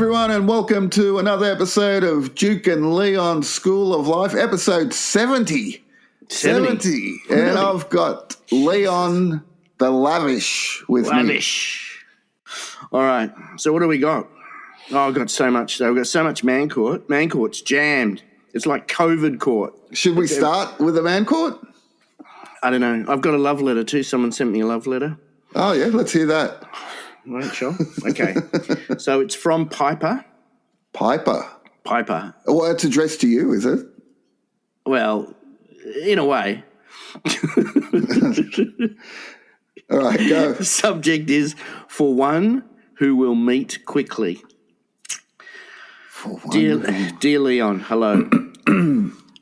everyone, and welcome to another episode of Duke and Leon's School of Life, episode 70. 70. And I've got Leon the Lavish with me. All right, so what do we got? Oh, I've got so much. We've got so much man court. Man court's jammed. It's like COVID court. Should we start with the man court? I don't know. I've got a love letter too. Someone sent me a love letter. Oh, yeah, let's hear that. Right, sure. Okay. So it's from Piper. Piper. Well, it's addressed to you, is it? Well, in a way. All right, go. The subject is for one who will meet quickly. Dear Leon, hello.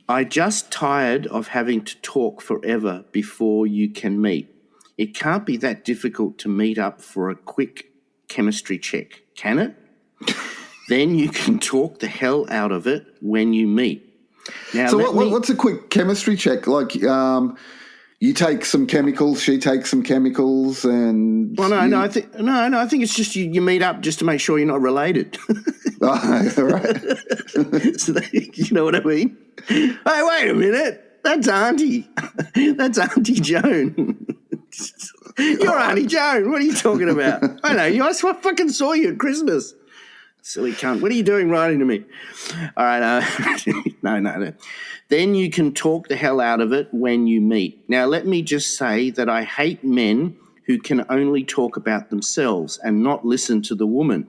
I just tired of having to talk forever before you can meet. It can't be that difficult to meet up for a quick chemistry check, can it? Then you can talk the hell out of it when you meet. Now, so what's a quick chemistry check? Like you take some chemicals, she takes some chemicals, and... Well, I think it's just you meet up just to make sure you're not related. Oh, right. So you know what I mean? Hey, wait a minute. That's Auntie. That's Auntie Joan. You're Auntie Joan. What are you talking about? I know you. I fucking saw you at Christmas. Silly cunt. What are you doing writing to me? All right. No. Then you can talk the hell out of it when you meet. Now, let me just say that I hate men who can only talk about themselves and not listen to the woman.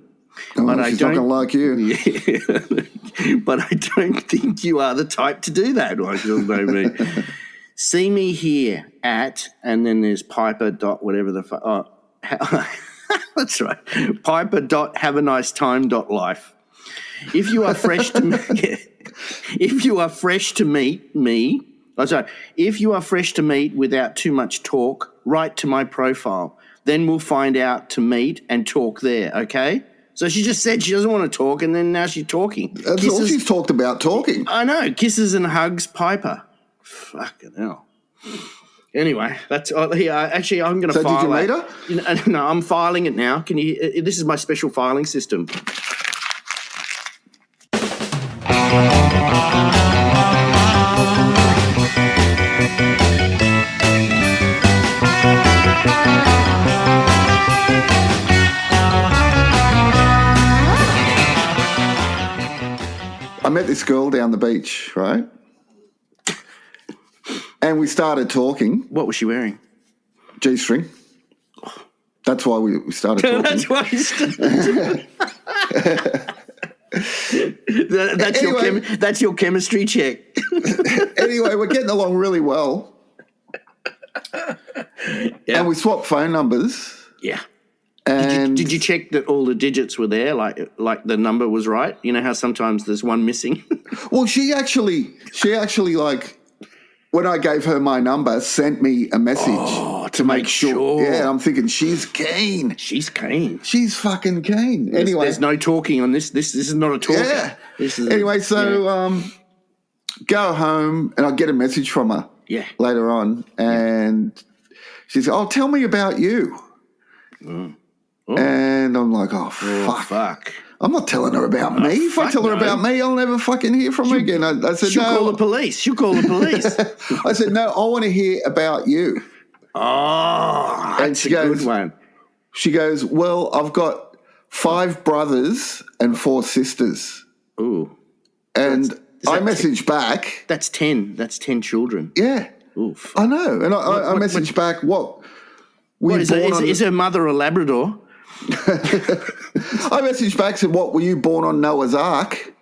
Oh, but she's not going to like you. Yeah. But I don't think you are the type to do that. Like you'll know me. See me here at, and then there's Piper dot whatever the fuck. Oh, that's right. Piper dot have a nice time dot life. If you are fresh to if you are fresh to meet me, if you are fresh to meet without too much talk, write to my profile. Then we'll find out to meet and talk there. Okay. So she just said she doesn't want to talk, and then now she's talking. That's all she's talked about, talking. I know. Kisses and hugs, Piper. Fucking hell. Anyway, that's actually I'm going to file. Did you meet her? No, I'm filing it now. Can you? This is my special filing system. I met this girl down the beach, right? And we started talking. What was she wearing? G-string. That's why we started talking. That's why we started That's your chemistry check. Anyway, we're getting along really well. Yeah. And we swapped phone numbers. Yeah. And did you check that all the digits were there, like the number was right? You know how sometimes there's one missing? Well, she actually like, when I gave her my number, sent me a message to make sure. Yeah, I'm thinking she's keen. She's keen. She's fucking keen. Anyway, there's no talking on this. This is not a talk. Yeah. Anyway, go home, and I get a message from her. Yeah. Later on, and she said, "Oh, tell me about you." Oh. And I'm like, "Oh, fuck. I'm not telling her about me. If I tell her about me, I'll never fucking hear from her again." I said, she'll call the police. She'll call the police. I said, "No, I want to hear about you." Oh, that's a good one. She goes, "Well, I've got 5 brothers and 4 sisters." Ooh. And I messaged back. That's 10. That's 10 children. Yeah. Oof. I know. And I messaged back, is her mother a Labrador? I messaged back, said, "What, were you born on Noah's Ark?"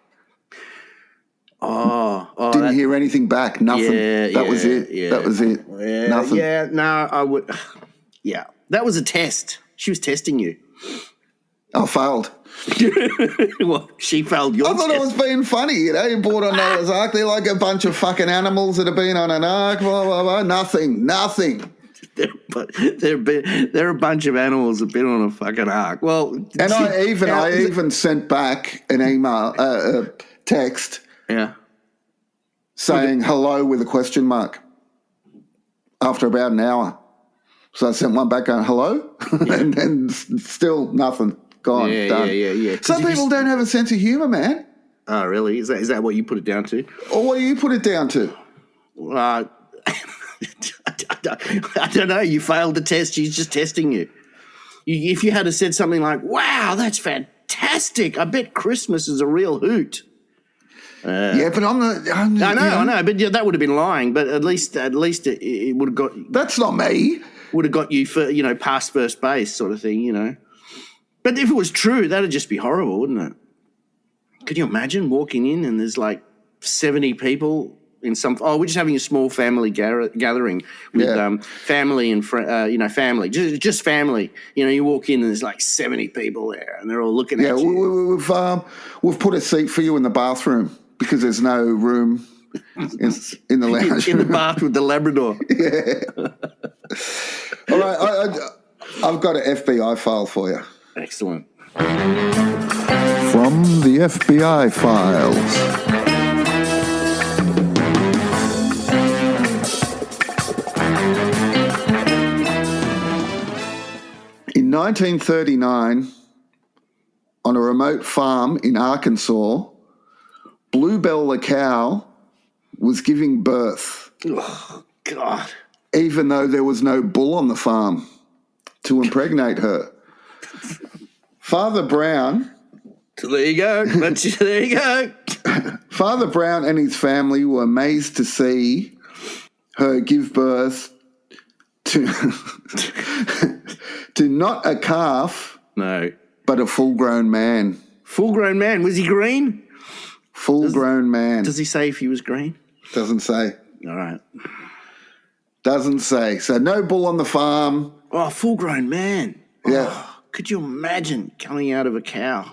Didn't hear anything back. Nothing. That was it. Yeah. That was it. Yeah, nothing. Yeah, no, I would. Yeah, that was a test. She was testing you. I failed. Well, she failed your I thought test. it was being funny, you're born on Noah's Ark. They're like a bunch of fucking animals that have been on an ark, blah, blah, blah. Nothing. They're a bunch of animals that have been on a fucking ark. Well, and I even sent back an email, a text, saying hello with a question mark after about an hour. So I sent one back going hello, and still nothing. Gone, done. Yeah. Some people don't have a sense of humour, man. Oh, really? Is that what you put it down to? Or what do you put it down to? I don't know. You failed the test. She's just testing you. If you had said something like, wow, that's fantastic. I bet Christmas is a real hoot. Yeah, but I'm not. I know, but that would have been lying. But at least it would have got. That's not me. Would have got you for past first base sort of thing, But if it was true, that'd just be horrible, wouldn't it? Could you imagine walking in and there's like 70 people in we're just having a small family gathering with family and family, just family. You walk in and there's like 70 people there and they're all looking at you. We've put a seat for you in the bathroom because there's no room in the lounge in the bath with the Labrador. Yeah. All right, I've got an FBI file for you. Excellent. From the FBI files. In 1939, on a remote farm in Arkansas, Bluebell the cow was giving birth. Oh, God. Even though there was no bull on the farm to impregnate her. Father Brown... So there you go. There you go. Father Brown and his family were amazed to see her give birth to not a calf, no, but a full-grown man. Full-grown man? Was he green? Full-grown man. Does he say if he was green? Doesn't say. All right. Doesn't say. So no bull on the farm. Oh, full-grown man. Yeah. Oh, could you imagine coming out of a cow?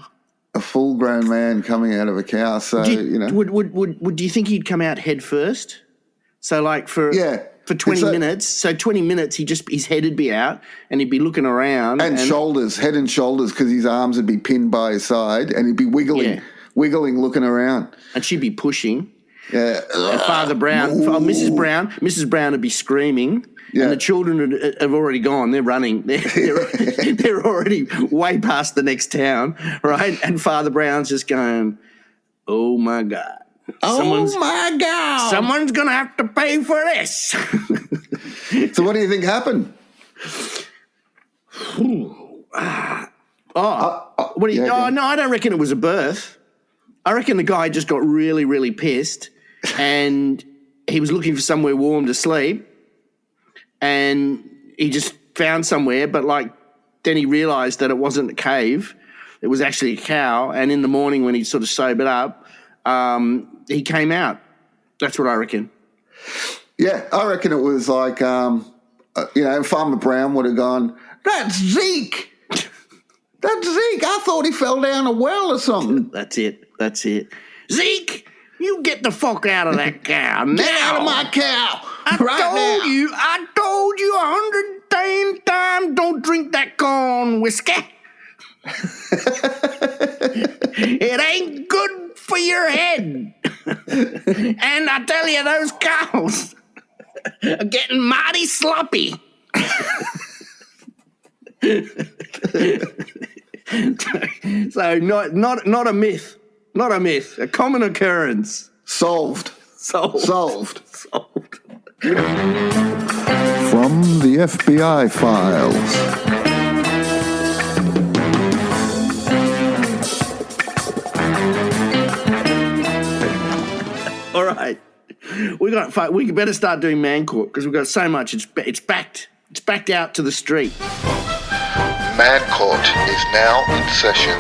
A full-grown man coming out of a cow. So do you think he'd come out head first? So like for 20 minutes. So 20 minutes, his head would be out and he'd be looking around and shoulders, head and shoulders, because his arms would be pinned by his side and he'd be wiggling, looking around. And she'd be pushing. Yeah. And Father Brown, Mrs. Brown would be screaming. Yeah. And the children have already gone. They're running. They're already way past the next town, right? And Father Brown's just going, oh, my God. My God. Someone's going to have to pay for this. So what do you think happened? No, I don't reckon it was a birth. I reckon the guy just got really, really pissed and he was looking for somewhere warm to sleep. And he just found somewhere, but then he realised that it wasn't a cave. It was actually a cow. And in the morning when he sort of sobered up, he came out. That's what I reckon. Yeah, I reckon it was like, Farmer Brown would have gone, that's Zeke. That's Zeke. I thought he fell down a well or something. That's it. Zeke, you get the fuck out of that cow now. Get out of my cow. I told you 110 times, don't drink that corn whiskey. It ain't good for your head. And I tell you, those cows are getting mighty sloppy. So not a myth. Not a myth. A common occurrence. Solved. From the FBI files. All right. We better start doing man court because we've got so much. It's backed out to the street. Man Court is now in session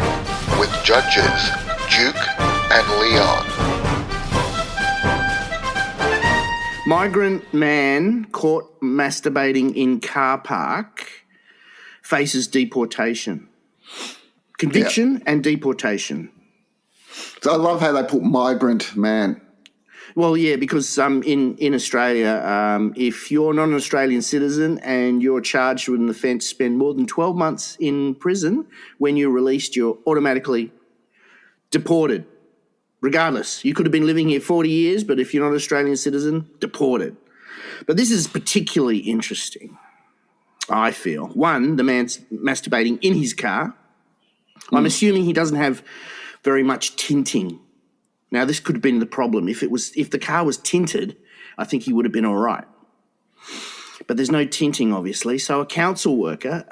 with judges Duke and Leon. Migrant man caught masturbating in car park faces deportation. Conviction and deportation. So I love how they put migrant man. Well, yeah, because in Australia, if you're not an Australian citizen and you're charged with an offence, spend more than 12 months in prison, when you're released, you're automatically deported. Regardless, you could have been living here 40 years, but if you're not an Australian citizen, deported. But this is particularly interesting, I feel. One, the man's masturbating in his car. I'm assuming he doesn't have very much tinting. Now, this could have been the problem. If the car was tinted, I think he would have been all right. But there's no tinting, obviously. So a council worker,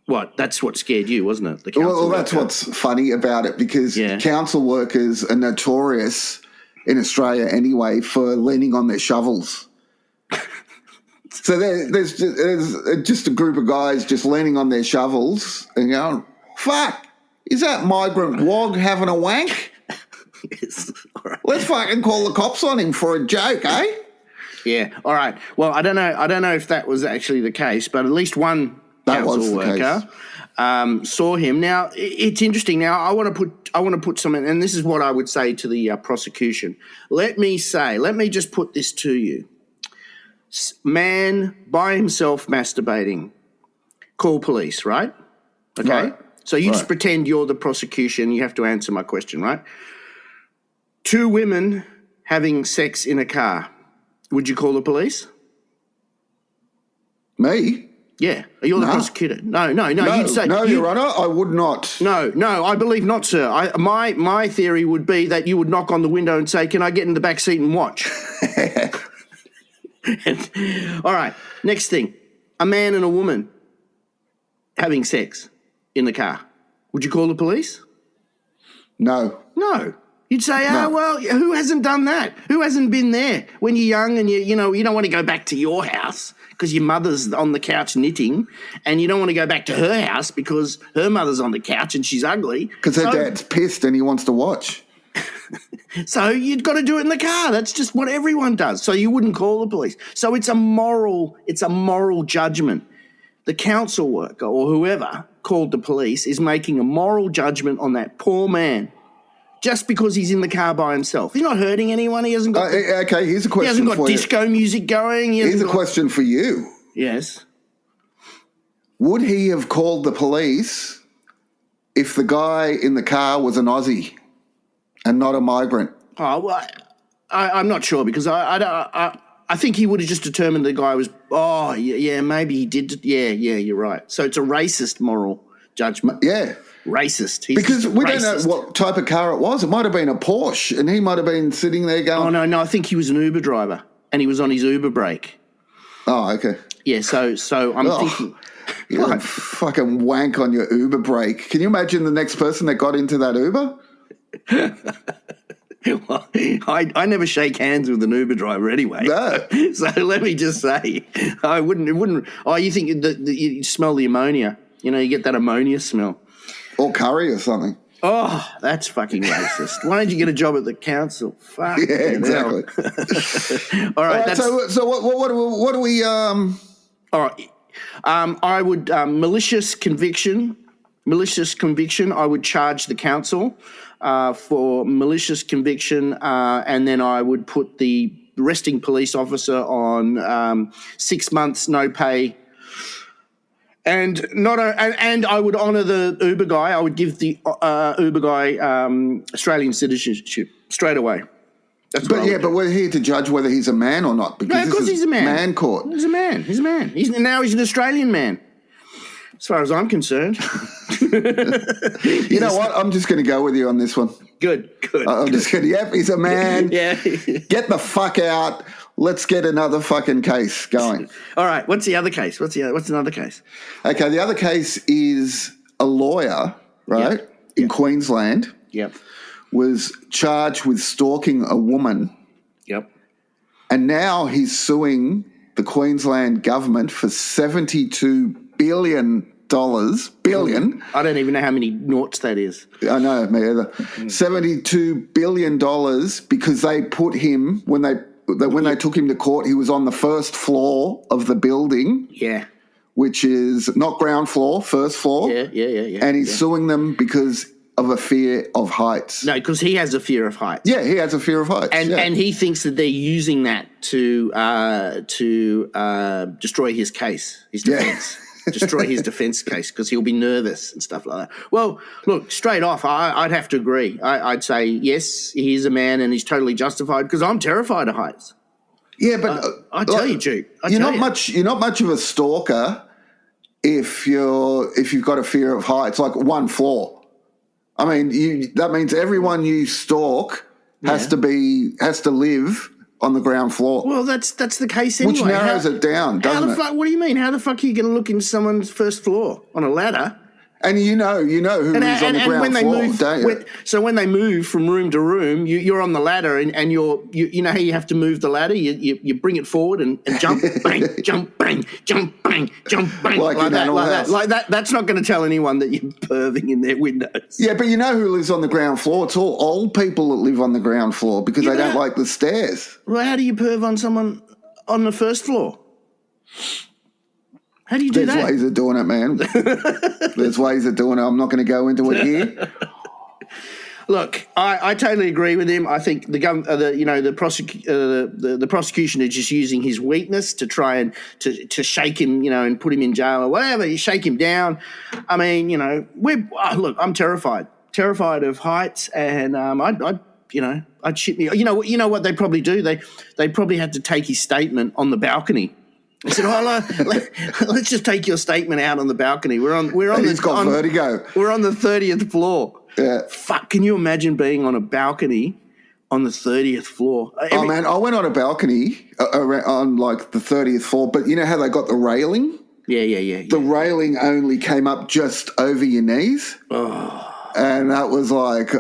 that's what scared you, wasn't it? The council worker. That's what's funny about it, because council workers are notorious in Australia anyway for leaning on their shovels. So there's just a group of guys just leaning on their shovels and going, fuck, is that migrant wog having a wank? Yes. All right. Let's fucking call the cops on him for a joke, eh? Yeah. All right. Well, I don't know if that was actually the case, but at least one council worker saw him. Now, it's interesting. Now, I want to put something, and this is what I would say to the prosecution. Let me just put this to you. Man by himself masturbating. Call police, right? Okay. Right. So you just pretend you're the prosecution. You have to answer my question, right? 2 women having sex in a car. Would you call the police? Me? Yeah. You're the prosecutor. No. You'd say, Your Honour, I would not. No, I believe not, sir. My theory would be that you would knock on the window and say, can I get in the back seat and watch? All right, next thing. A man and a woman having sex in the car. Would you call the police? No. You'd say, well, who hasn't done that? Who hasn't been there when you're young and you don't want to go back to your house because your mother's on the couch knitting, and you don't want to go back to her house because her mother's on the couch and she's ugly. Because her dad's pissed and he wants to watch. So you've got to do it in the car. That's just what everyone does. So you wouldn't call the police. So it's a moral judgment. The council worker or whoever called the police is making a moral judgment on that poor man just because he's in the car by himself. He's not hurting anyone. He hasn't got okay, here's a question for you. He hasn't got disco music going. Here's a question for you. Yes. Would he have called the police if the guy in the car was an Aussie and not a migrant? Oh, well, I'm not sure, because I think he would have just determined the guy was, maybe he did. Yeah, you're right. So it's a racist moral judgment. Yeah. Racist. Because we don't know what type of car it was. It might have been a Porsche, and he might have been sitting there going... Oh, no, I think he was an Uber driver, and he was on his Uber break. Oh, okay. Yeah, so I'm thinking... You don't fucking wank on your Uber break. Can you imagine the next person that got into that Uber? Well, I never shake hands with an Uber driver anyway. No. So let me just say, I wouldn't. It wouldn't. Oh, you think that you smell the ammonia? You get that ammonia smell. Or curry or something. Oh, that's fucking racist. Why don't you get a job at the council? Fuck. Yeah, exactly. All right. So what do we? All right. I would malicious conviction. I would charge the council for malicious conviction, and then I would put the arresting police officer on 6 months no pay. And and I would honour the Uber guy. I would give the Uber guy Australian citizenship straight away. But we're here to judge whether he's a man or not. Because of course he's a man. Man court. He's a man. He's an Australian man, as far as I'm concerned. You know what? I'm just going to go with you on this one. Good. I'm just going to, he's a man. Yeah. Get the fuck out. Let's get another fucking case going. All right. What's the other case? What's another case? Okay. The other case is a lawyer, right, in Queensland. Yep. Was charged with stalking a woman. Yep. And now he's suing the Queensland government for $72 billion. Billion. I don't even know how many noughts that is. I know, me either. $72 billion because they put him, when they took him to court, he was on the first floor of the building. Yeah. Which is not ground floor, first floor. Yeah. And he's suing them because of a fear of heights. No, because he has a fear of heights. Yeah, he has a fear of heights. And he thinks that they're using that to destroy his case, his defense. Destroy his defense case because he'll be nervous and stuff like that. Well, look, straight off, I'd have to agree. I'd say, yes, he is a man and he's totally justified because I'm terrified of heights. Yeah, but I tell you, Duke. You're not much of a stalker if you've got a fear of heights, like one floor. I mean, that means everyone you stalk has to live on the ground floor. Well, that's the case anyway. Which narrows it down, doesn't it? What do you mean? How the fuck are you going to look into someone's first floor on a ladder? And you know who is on the ground floor, don't you? So when they move from room to room, you're on the ladder, and you know how you have to move the ladder. You bring it forward and jump, bang, jump, bang, jump, bang, jump, bang, like that. That's not going to tell anyone that you're perving in their windows. Yeah, but you know who lives on the ground floor? It's all old people that live on the ground floor because they don't like the stairs. Well, how do you perv on someone on the first floor? How do you do that? There's ways of doing it, man. There's ways of doing it. I'm not going to go into it here. Look, I totally agree with him. I think the prosecution is just using his weakness to try and to shake him, and put him in jail or whatever. You shake him down. I mean, look, I'm terrified of heights, and I'd shit me. You know what they probably do? They probably had to take his statement on the balcony. I said, let's just take your statement out on the balcony. He's got vertigo. We're on the 30th floor. Yeah. Fuck, can you imagine being on a balcony on the 30th floor? Man, I went on a balcony on like the 30th floor, but you know how they got the railing? Yeah. The railing only came up just over your knees. Oh. And that was like,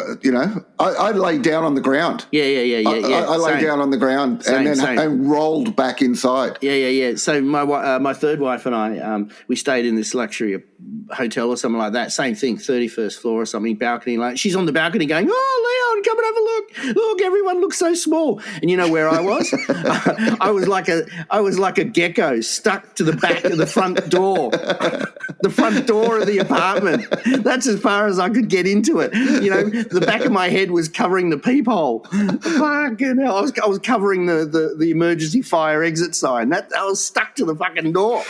I lay down on the ground. Yeah. I lay down on the ground and rolled back inside. Yeah. So my third wife and I, we stayed in this luxury hotel or something like that. Same thing, 31st floor or something, balcony. Like she's on the balcony going, "Oh, Leon, come and have a look. Look, everyone looks so small." And you know where I was? I was like a gecko stuck to the back of the front door, the front door of the apartment. That's as far as I could get into it. The back of my head was covering the peephole. Fucking hell. I was covering the emergency fire exit sign. I was stuck to the fucking door.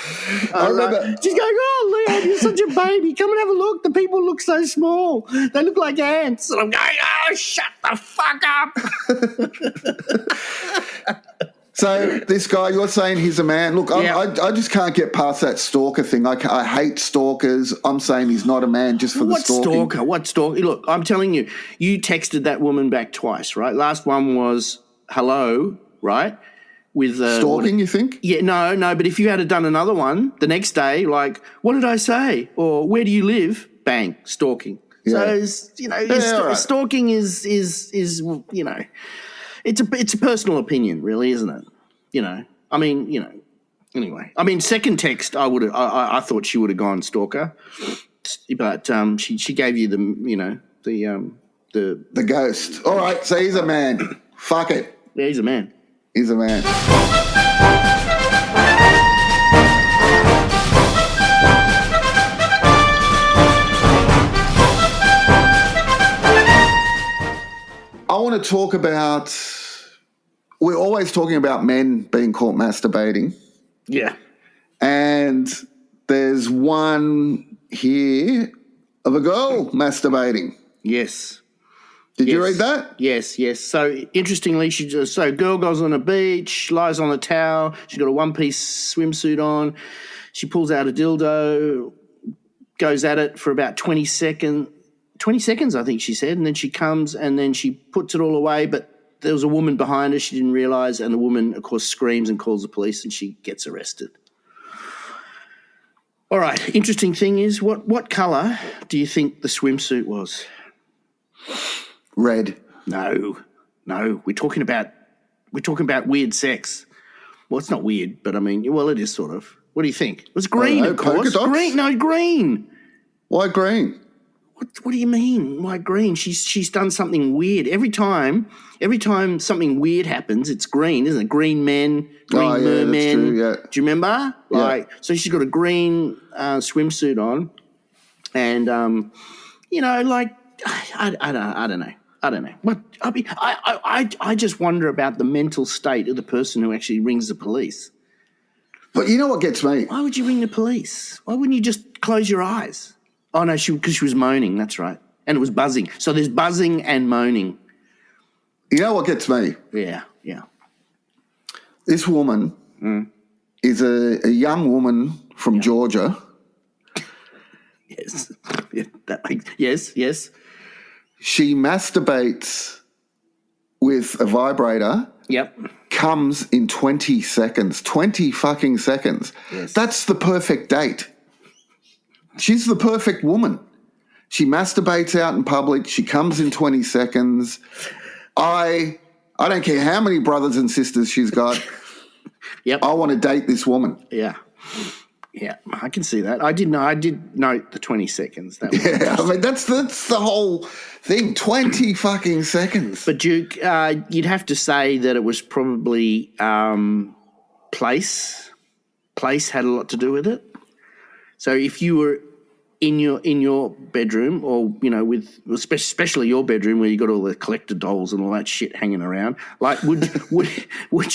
I remember. She's going, "Oh, Leon, you're such a baby. Come and have a look. The people look so small. They look like ants." And I'm going, "Oh, shut the fuck up." So this guy, you're saying he's a man. Look, I just can't get past that stalker thing. I hate stalkers. I'm saying he's not a man just for the stalking. What stalker? Look, I'm telling you, you texted that woman back twice, right? Last one was hello, right? With stalking, you think? Yeah, no. But if you had done another one the next day, like, what did I say? Or where do you live? Bang, stalking. Yeah. So stalking is it's a personal opinion, really, isn't it? Anyway. I mean, second text, I thought she would have gone stalker, but she gave you the ghost. All right, so he's a man. Fuck it. Yeah, he's a man. He's a man. I want to talk about, we're always talking about men being caught masturbating. Yeah. And there's one here of a girl masturbating. Yes. Did you read that? Yes. So interestingly, girl goes on a beach, lies on the towel. She's got a one-piece swimsuit on. She pulls out a dildo, goes at it for about 20 seconds. 20 seconds, I think she said, and then she comes and then she puts it all away, but there was a woman behind her she didn't realise, and the woman, of course, screams and calls the police and she gets arrested. All right, interesting thing is, what colour do you think the swimsuit was? Red. No, we're talking about weird sex. Well, it's not weird, but I mean, well, it is sort of. What do you think? It was green, of course. Green. Why green? What do you mean? Why green? She's done something weird. Every time something weird happens, it's green, isn't it? Green men, green mermen. That's true, yeah. Do you remember? Yeah. So she's got a green swimsuit on, and I don't know. What I mean, I just wonder about the mental state of the person who actually rings the police. But you know what gets me? Why would you ring the police? Why wouldn't you just close your eyes? Oh, no, because she was moaning, that's right. And it was buzzing. So there's buzzing and moaning. You know what gets me? Yeah. This woman is a young woman from Georgia, Yes. Yes. She masturbates with a vibrator. Yep. Comes in 20 seconds. 20 fucking seconds. Yes. That's the perfect date. She's the perfect woman. She masturbates out in public. She comes in 20 seconds. I don't care how many brothers and sisters she's got. Yep. I want to date this woman. Yeah. Yeah, I can see that. I did note the 20 seconds. That was I mean, that's the whole thing. 20 fucking seconds. But Duke, you'd have to say that it was probably place. Place had a lot to do with it. So if you were in your bedroom, or with especially your bedroom where you got all the collector dolls and all that shit hanging around, like would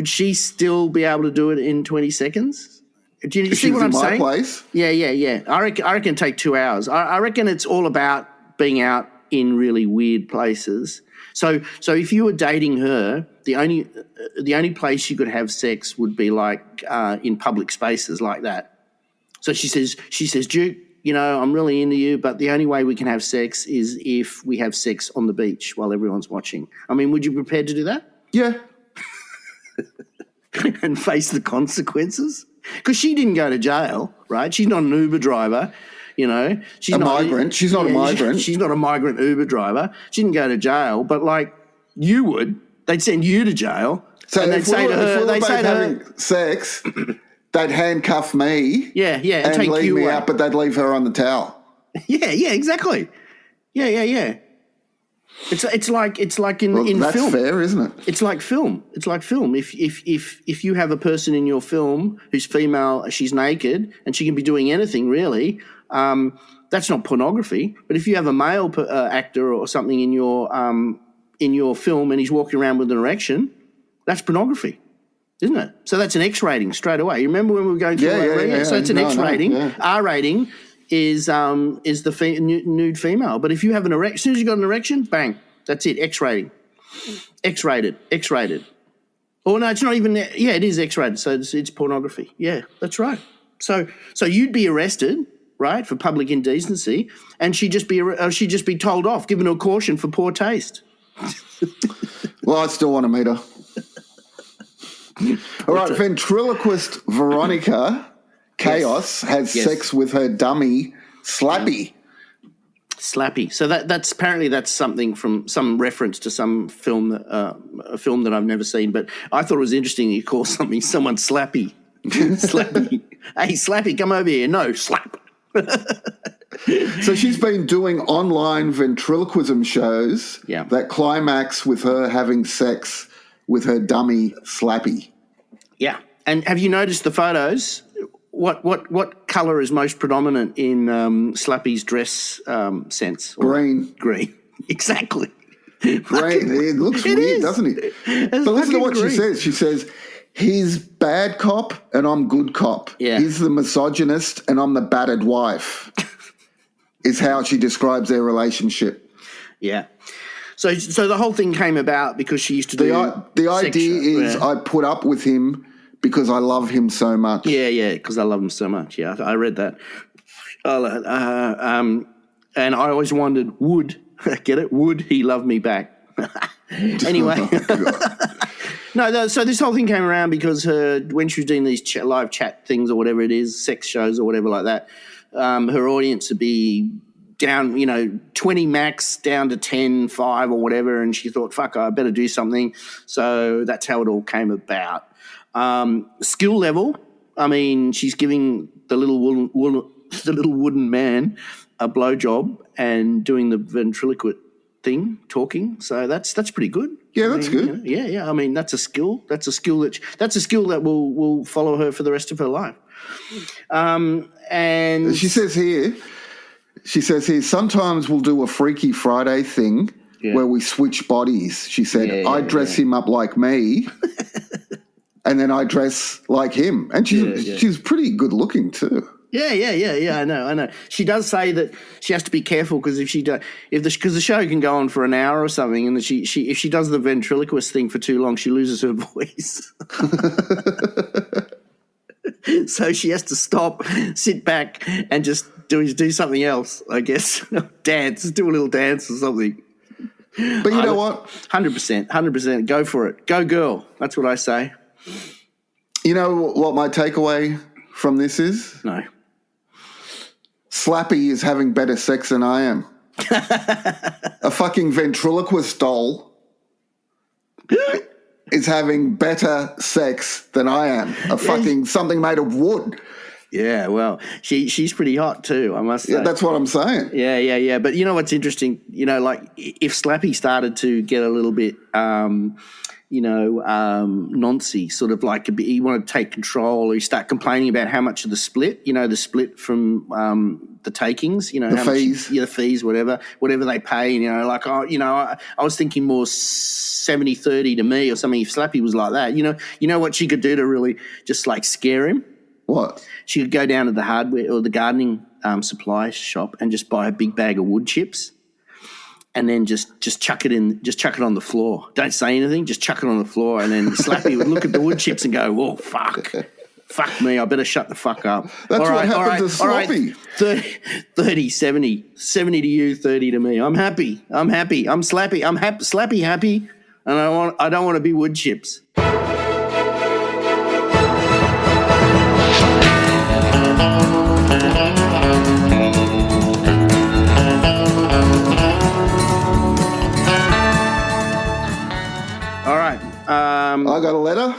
she still be able to do it in 20 seconds? Do you see what I'm saying? Place? Yeah. I reckon it'd take 2 hours. I reckon it's all about being out in really weird places. So if you were dating her, the only place you could have sex would be like in public spaces like that. So she says, Duke, I'm really into you, but the only way we can have sex is if we have sex on the beach while everyone's watching. I mean, would you be prepared to do that? Yeah. And face the consequences? Because she didn't go to jail, right? She's not an Uber driver, She's a migrant. She's not a migrant. She's not a migrant Uber driver. She didn't go to jail, but like you would. They'd send you to jail. So and they'd say to her, they'd say to her, sex, they'd handcuff me. Yeah, and take leave me out, but they'd leave her on the towel. Yeah, exactly. Yeah. It's like in film. That's fair, isn't it? It's like film. If you have a person in your film who's female, she's naked and she can be doing anything really. That's not pornography. But if you have a male actor or something in your film and he's walking around with an erection, that's pornography, isn't it? So that's an X rating straight away. You remember when we were going through that? Yeah. So it's an X rating. Yeah. R rating is the nude female. But if you have an erection, as soon as you got an erection, bang, that's it. X rating, X-rated. Oh no, it's not even. Yeah, it is X-rated. So it's pornography. Yeah, that's right. So you'd be arrested, right, for public indecency, and she'd just be told off, given a caution for poor taste. Well, I still want to meet her. All right, ventriloquist Veronica Chaos has sex with her dummy Slappy. So that's apparently something from some reference to some film, a film that I've never seen. But I thought it was interesting you call someone Slappy. Slappy. Hey, Slappy, come over here. No, slap. So she's been doing online ventriloquism shows that climax with her having sex with her dummy Slappy. Yeah. And have you noticed the photos? What colour is most predominant in Slappy's dress sense? Green. Exactly. Green. It looks weird, doesn't it? But listen to what she says. She says, he's bad cop and I'm good cop. Yeah. He's the misogynist and I'm the battered wife, is how she describes their relationship. Yeah. So the whole thing came about because she used to do the idea is I put up with him because I love him so much. Yeah, because I love him so much. Yeah, I read that. And I always wondered, would he love me back? Anyway. No, so this whole thing came around because when she was doing these live chat things or whatever it is, sex shows or whatever like that, her audience would be down, 20 max down to 10, 5 or whatever, and she thought, fuck, I better do something. So that's how it all came about. Skill level, I mean, she's giving the little wooden man a blowjob and doing the ventriloquist thing, talking. So that's pretty good. Yeah, that's good. Yeah. I mean, that's a skill. That's a skill that will follow her for the rest of her life. And she says here, sometimes we'll do a Freaky Friday thing where we switch bodies. She said, I dress him up like me. And then I dress like him. And she's pretty good looking too. Yeah. I know. She does say that she has to be careful because because the show can go on for an hour or something, and if she does the ventriloquist thing for too long, she loses her voice. So she has to stop, sit back, and just do something else, I guess. Dance, do a little dance or something. But you know what? 100%. Go for it. Go, girl. That's what I say. You know what my takeaway from this is? No. Slappy is having better sex than I am. A fucking ventriloquist doll is having better sex than I am. A fucking something made of wood. Yeah, well, she's pretty hot too, I must say. Yeah, that's what I'm saying. Yeah. But you know what's interesting? You know, like if Slappy started to get a little bit, noncy, sort of like you want to take control, or you start complaining about how much of the split, the split from the takings, the fees. The fees, whatever they pay, I was thinking more 70-30 to me or something. If Slappy was like that, you know what she could do to really just like scare him? What? She could go down to the hardware or the gardening supply shop and just buy a big bag of wood chips, and then just chuck it on the floor. Don't say anything, just chuck it on the floor, and then Slappy would look at the wood chips and go, "Oh fuck, fuck me, I better shut the fuck up." That's what happened to Sloppy. 30, 70 to you, 30 to me. I'm happy. I'm Slappy. Slappy happy, and I don't want to be wood chips. I got a letter.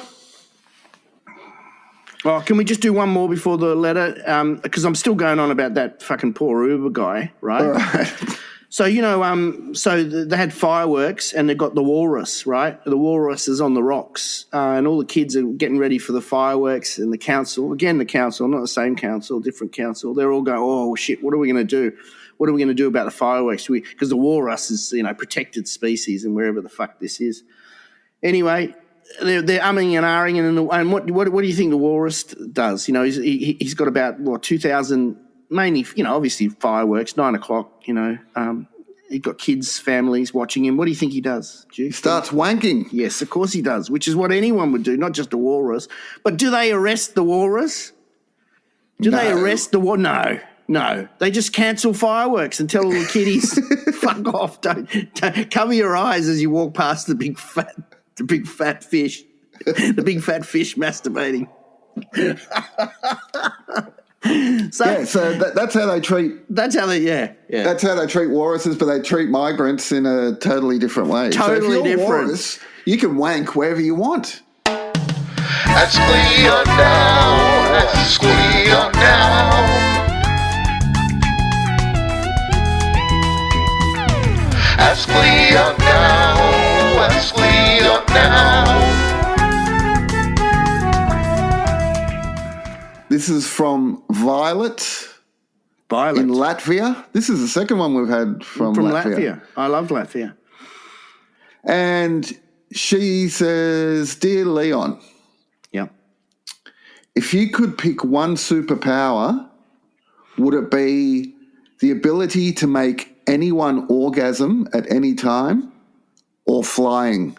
Oh, can we just do one more before the letter? Because I'm still going on about that fucking poor Uber guy, right? All right. So, they had fireworks and they got the walrus, right? The walrus is on the rocks, and all the kids are getting ready for the fireworks, and the council, not the same council, different council, they're all going, oh, shit, what are we going to do? What are we going to do about the fireworks? Because the walrus is, protected species and wherever the fuck this is. Anyway, they're umming and ahhing, and what do you think the walrus does? He's got about 2,000, mainly, obviously fireworks, 9 o'clock. He's got kids, families watching him. What do you think he does, Duke? He starts wanking. Yes, of course he does, which is what anyone would do, not just a walrus. But do they arrest the walrus? They arrest the walrus? No. They just cancel fireworks and tell all the kiddies, fuck off. Don't cover your eyes as you walk past the big fat fish, the big fat fish masturbating. So that's how they treat. That's how they That's how they treat walruses, but they treat migrants in a totally different way. Totally so if you're different. Walrus, you can wank wherever you want. Ask Leon now. Ask Leon now. Ask Leon now. Ask Leon now. This is from Violet in Latvia. This is the second one we've had from Latvia. I love Latvia. And she says, Dear Leon, if you could pick one superpower, would it be the ability to make anyone orgasm at any time or flying?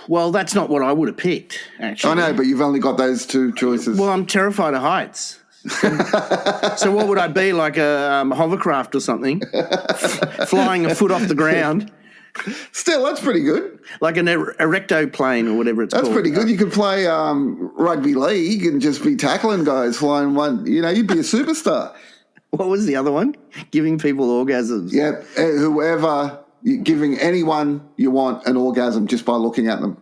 Well, that's not what I would have picked, actually. I know, but you've only got those two choices. Well, I'm terrified of heights. So what would I be, like a hovercraft or something, flying a foot off the ground? Still, that's pretty good. Like an erectoplane or whatever it's called. That's pretty good. You could play rugby league and just be tackling guys flying one. You'd be a superstar. What was the other one? Giving people orgasms. Yeah, whoever, giving anyone you want an orgasm just by looking at them.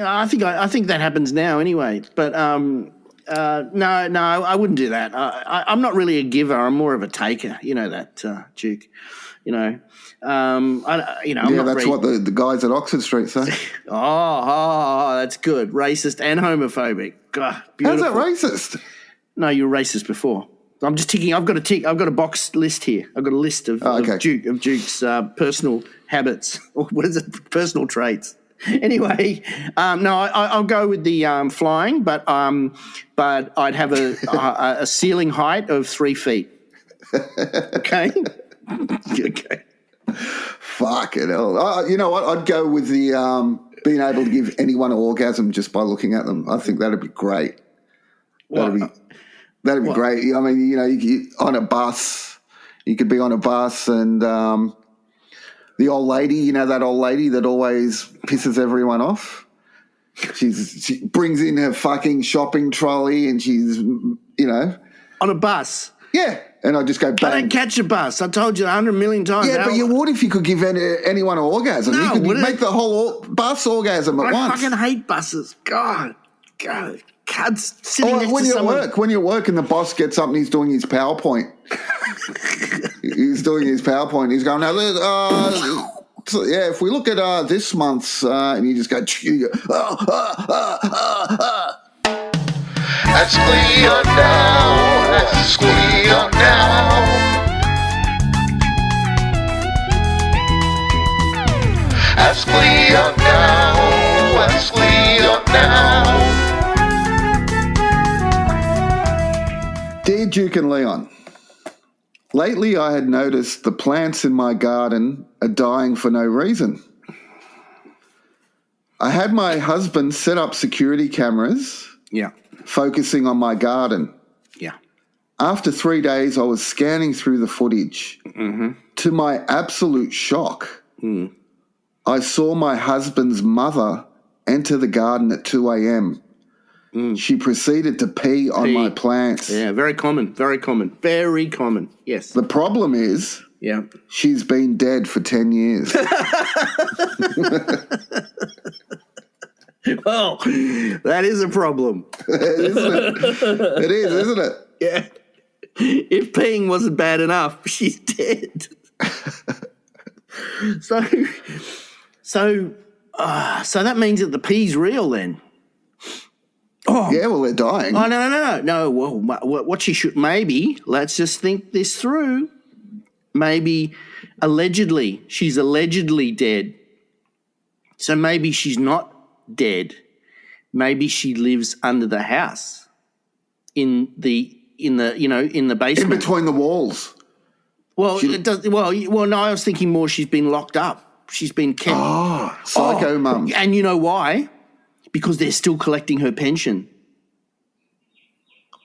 I think that happens now anyway. But no, I wouldn't do that. I'm not really a giver. I'm more of a taker. You know that, Duke. I'm not that's what the guys at Oxford Street say. Oh, that's good. Racist and homophobic. God, beautiful. How's that racist? No, you were racist before. I'm just ticking. I've got a box list here. I've got a list of Duke's personal habits, or what is it? Personal traits. Anyway, no, I'll go with the flying, but I'd have a ceiling height of 3 feet. Okay. Okay. Fucking hell. You know what? I'd go with the being able to give anyone an orgasm just by looking at them. I think that'd be great. That'd be great. I mean, you on a bus, you could be on a bus and the old lady, that old lady that always pisses everyone off. She brings in her fucking shopping trolley and she's, on a bus. Yeah. And I just go bang. I don't catch a bus. I told you 100 million times. Yeah, but you would if you could give anyone an orgasm. No, you could make the whole bus orgasm at once. I fucking hate buses. God. Cunts sitting next when to you're someone. When you're at work and the boss gets up and he's doing his PowerPoint. He's going, now, if we look at this month's, and you just go, Ask Leon now, ask Leon now. Ask Leon now, ask Leon now. Dear Duke and Leon, lately I had noticed the plants in my garden are dying for no reason. I had my husband set up security cameras. Yeah. Focusing on my garden. Yeah. After 3 days, I was scanning through the footage. Mm-hmm. To my absolute shock, I saw my husband's mother enter the garden at 2 a.m. She proceeded to pee on my plants. Yeah, very common, very common, very common, yes. The problem is she's been dead for 10 years. Well, that is a problem. Isn't it? It is, isn't it? Yeah. If peeing wasn't bad enough, she's dead. So that means that the pee's real then. Oh. Yeah, well, they're dying. Oh, no. Well, what she should, maybe, let's just think this through. Maybe she's allegedly dead. So maybe she's not dead. Maybe she lives under the house in the basement. In between the walls. Well, no, I was thinking more she's been locked up. She's been kept. Oh, psycho mum. And you know why? Because they're still collecting her pension.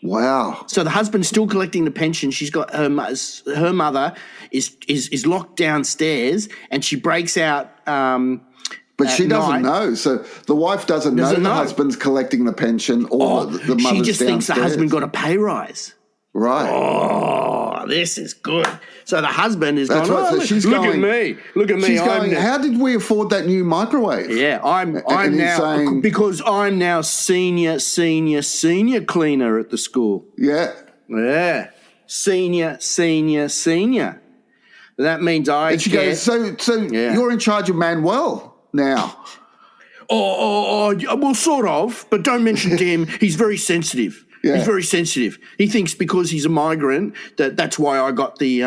Wow. So the husband's still collecting the pension. She's got her mother is locked downstairs and she breaks out but she doesn't know. So the wife doesn't know the husband's collecting the pension or the mother's she just thinks the downstairs. husband got a pay rise. Right. Oh, this is good. So the husband is going, right. So she's look going, at me. Look at me. She's going, how did we afford that new microwave? Yeah, I'm now saying, because I'm now senior cleaner at the school. Yeah. Yeah. Senior. That means And she goes, so you're in charge of Manuel now. Well, sort of, but don't mention to him. He's very sensitive. Yeah. He's very sensitive. He thinks because he's a migrant that's why I got the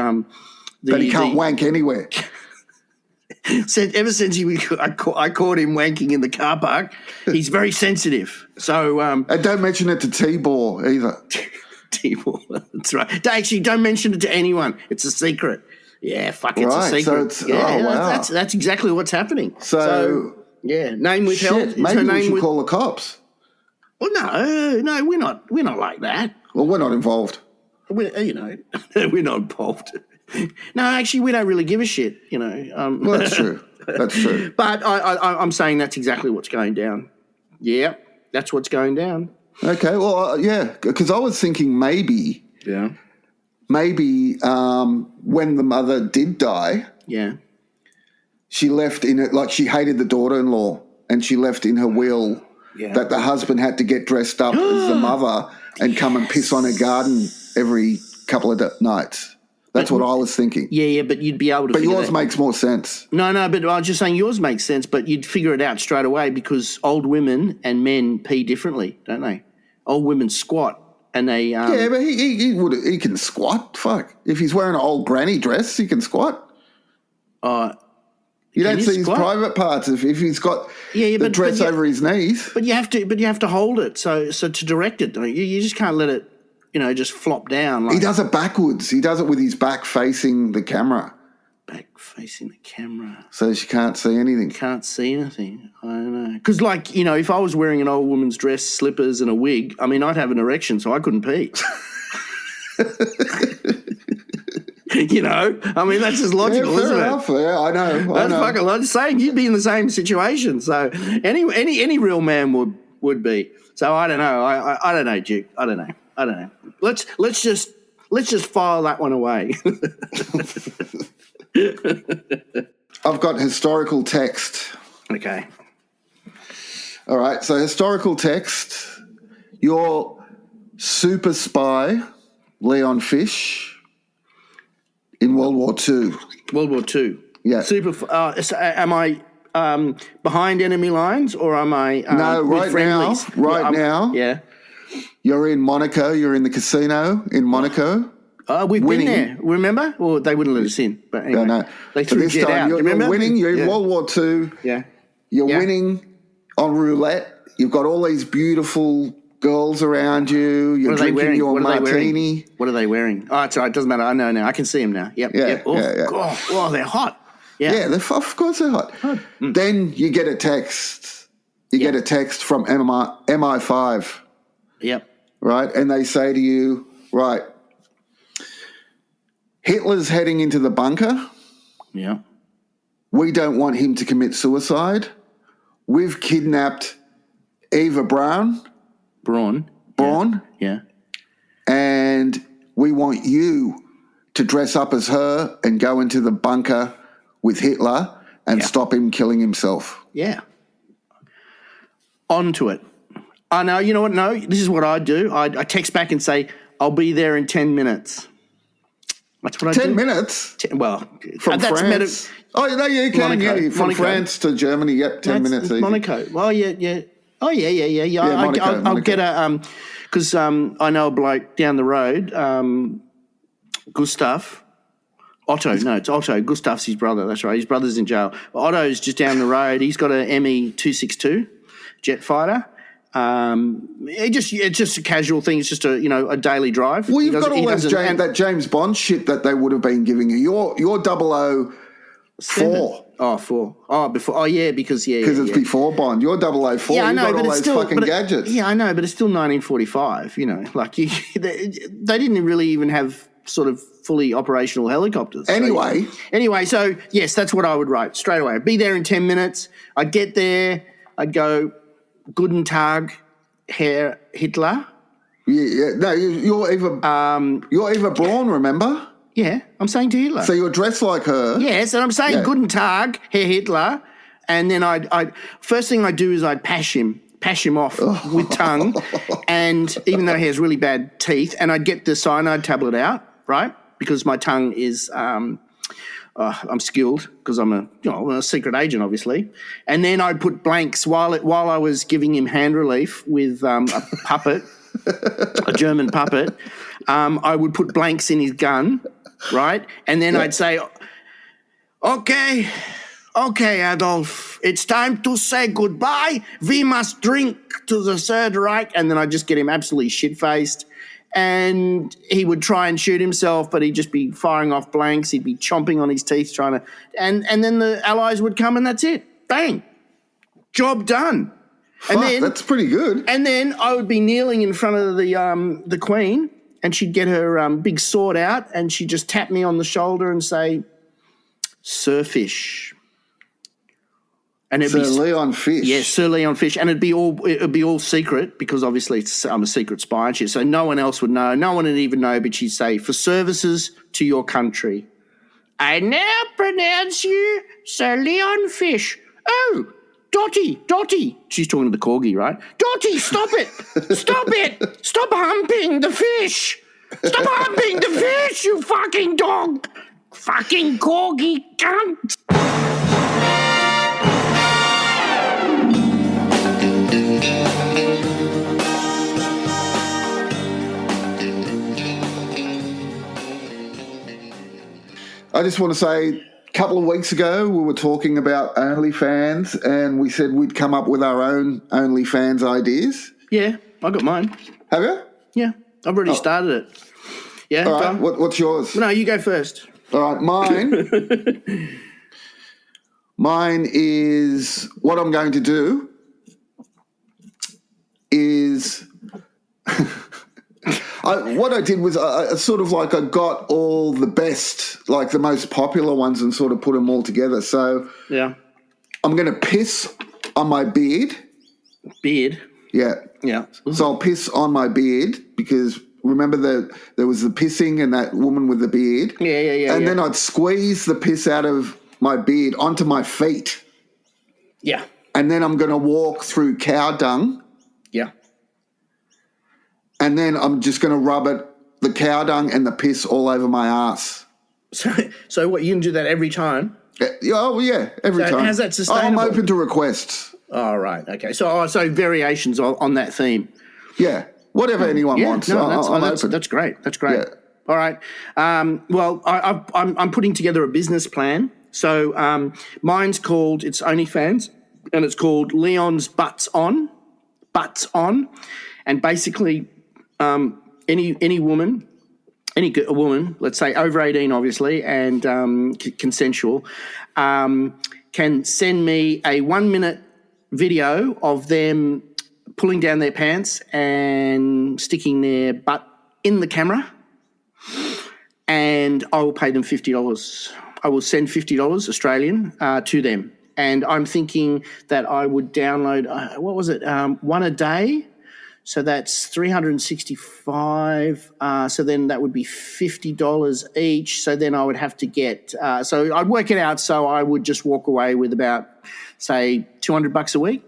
but he can't wank anywhere. Ever since I caught him wanking in the car park, he's very sensitive. So and don't mention it to T-Bor either. T-Bor, that's right. Actually, don't mention it to anyone. It's a secret. Yeah, fuck, it's a secret. So wow. That's exactly what's happening. So name withheld. Shit, maybe we should call the cops. Well, no, we're not like that. Well, we're not involved. We're not involved. No, actually, we don't really give a shit. Well, that's true. That's true. But I'm saying that's exactly what's going down. Yeah, that's what's going down. Okay, well, because I was thinking maybe when the mother did die, she left in it, like she hated the daughter-in-law, and she left in her will that the husband had to get dressed up as the mother and come and piss on her garden every couple of nights. That's what I was thinking. Yeah, but you'd be able to. But yours makes more sense. No, but I was just saying yours makes sense, but you'd figure it out straight away because old women and men pee differently, don't they? Old women squat and they. Yeah, but he can squat. Fuck, if he's wearing an old granny dress, he can squat. You don't see his private parts if he's got the dress over his knees. But you have to hold it so to direct it. You just can't let it. Just flop down. He does it backwards. He does it with his back facing the camera. Back facing the camera. So she can't see anything. Can't see anything. I don't know. Because, like, you know, if I was wearing an old woman's dress, slippers, and a wig, I mean, I'd have an erection, so I couldn't pee. You know, I mean, that's just logical, isn't enough. it? Yeah, I know. That's fucking. I'm just saying, you'd be in the same situation. So any real man would be. So I don't know. I don't know, Duke. I don't know. Let's just file that one away. I've got historical text. Okay. All right. So historical text. Your super spy, Leon Fish, in World War II. World War II. Yeah. So am I behind enemy lines or am I no, right with friendlies? now. Yeah. You're in Monaco. You're in the casino in Monaco. We've winning. been there, remember? Well, they wouldn't let us in. But anyway, no. They threw Jet out. You're winning. You're in World War II. Yeah. You're winning on roulette. You've got all these beautiful girls around you. You're drinking your martini. What are they wearing? Oh, it's all right. It doesn't matter. I know now. I can see them now. Yep. Yep. Oh, they're hot. Yeah. Of course they're hot. Then you get a text. You get a text from MI5. Yep. Right? And they say to you, right, Hitler's heading into the bunker. Yeah. We don't want him to commit suicide. We've kidnapped Eva Braun. Yeah. And we want you to dress up as her and go into the bunker with Hitler and stop him killing himself. Yeah. On to it. No, you know what? No, this is what I do. I text back and say, I'll be there in 10 minutes. That's what I do. 10 minutes? From that's France? You can. Monaco. Yeah, from France to Germany, 10 minutes. Easy. Monaco. Well, yeah. Oh, yeah. I'll get a, because I know a bloke down the road, Gustav. Otto. No, it's Otto. Gustav's his brother. That's right. His brother's in jail. Otto's just down the road. He's got an ME-262 jet fighter. It's just a casual thing. It's just a daily drive. Well, you've got all that James Bond shit that they would have been giving you. You're 004. Oh, 4. Oh, before. Oh, yeah, because it's before Bond. You're 004. Yeah, I know, you've got but all it's those still fucking gadgets. Yeah, I know, but it's still 1945. You know, like they didn't really even have sort of fully operational helicopters. Anyway, so yes, that's what I would write straight away. I'd be there in 10 minutes. I'd get there. I'd go, Guten Tag, Herr Hitler. Yeah. No, you're Eva Braun, remember? Yeah, I'm saying to Hitler. So you're dressed like her. Yes, and I'm saying Guten Tag, Herr Hitler, and then I'd first thing I'd do is I'd pash him off with tongue, and even though he has really bad teeth, and I'd get the cyanide tablet out, right? Because my tongue is, I'm skilled because I'm a secret agent, obviously, and then I'd put blanks while I was giving him hand relief with a puppet, a German puppet. I would put blanks in his gun. Right? And then I'd say, okay, Adolf, it's time to say goodbye. We must drink to the Third Reich. And then I'd just get him absolutely shit-faced. And he would try and shoot himself, but he'd just be firing off blanks. He'd be chomping on his teeth trying to... And then the Allies would come and that's it. Bang. Job done. That's pretty good. And then I would be kneeling in front of the Queen, and she'd get her big sword out and she'd just tap me on the shoulder and say, Sir Fish. And Sir Leon Fish. Yes, Sir Leon Fish. And it'd be all secret because obviously I'm a secret spy and shit. So no one else would know. No one would even know, but she'd say, for services to your country. I now pronounce you Sir Leon Fish. Oh, Dotty. She's talking to the corgi, right? Dotty, stop it. Stop it. Stop humping the fish. Stop humping the fish, you fucking dog. Fucking corgi cunt. I just want to say, a couple of weeks ago, we were talking about OnlyFans, and we said we'd come up with our own OnlyFans ideas. Yeah, I got mine. Have you? Yeah, I've already started it. Yeah. All right, what's yours? No, you go first. All right, mine is what I'm going to do is what I did was I sort of like I got all the best, like the most popular ones and sort of put them all together. So Yeah. I'm going to piss on my beard. Beard. Yeah. Yeah. So I'll piss on my beard because remember there was the pissing and that woman with the beard. Yeah. And then I'd squeeze the piss out of my beard onto my feet. Yeah. And then I'm going to walk through cow dung. Yeah. And then I'm just going to rub the cow dung and the piss all over my ass. So what, you can do that every time? Oh, yeah, every time. How's that sustainable? I'm open to requests. Oh, right. Okay. So variations on that theme. Yeah, whatever anyone wants. No, I'm open. That's great. That's great. Yeah. All right. Well, I'm putting together a business plan. So mine's called, it's OnlyFans, and it's called Leon's Butts On. Butts On. And basically any woman, a woman, let's say over 18 obviously, and consensual, can send me a 1-minute video of them pulling down their pants and sticking their butt in the camera, and I will pay them $50. I will send $50 Australian to them. And I'm thinking that I would download, one a day? So that's 365. So then that would be $50 each. So then I would have to get, so I'd work it out. So I would just walk away with about, say, $200 a week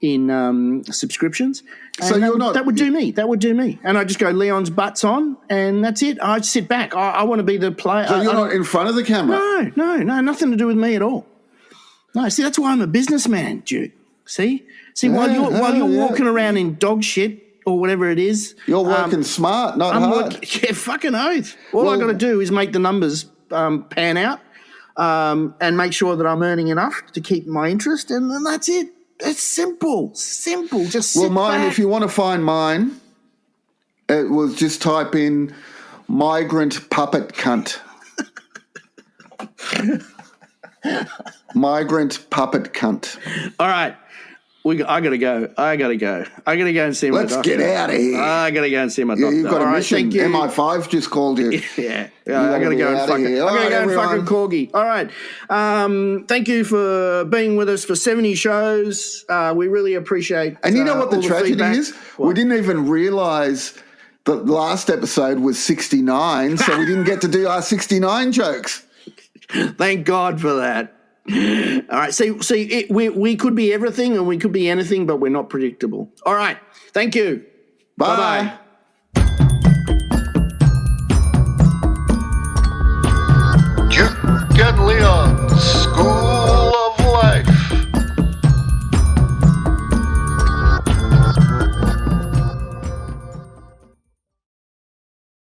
in subscriptions. So and you're not. That would do me. That would do me. And I just go Leon's Butts On, and that's it. I sit back. I want to be the player. So you're not in front of the camera? No, nothing to do with me at all. No, see, that's why I'm a businessman, Duke. See, while you're walking around in dog shit or whatever it is, you're working smart, not hard. Fucking oath. All I got to do is make the numbers pan out and make sure that I'm earning enough to keep my interest, and then that's it. It's simple. Just sit mine. back. If you want to find mine, it was just type in migrant puppet cunt. Migrant puppet cunt. All right. I gotta go. I gotta go and see my doctor. Let's get out of here. I gotta go and see my doctor. You've got All a right, mission. thank you. MI5 just called you. Yeah. I gotta go and fuck it. I gotta go and fuck a corgi. All right. Thank you for being with us for 70 shows. We really appreciate. And you know what the all tragedy feedback. is? We didn't even realise the last episode was 69, so we didn't get to do our 69 jokes. Thank God for that. All right. See, we could be everything and we could be anything, but we're not predictable. All right. Thank you. Bye. Bye-bye.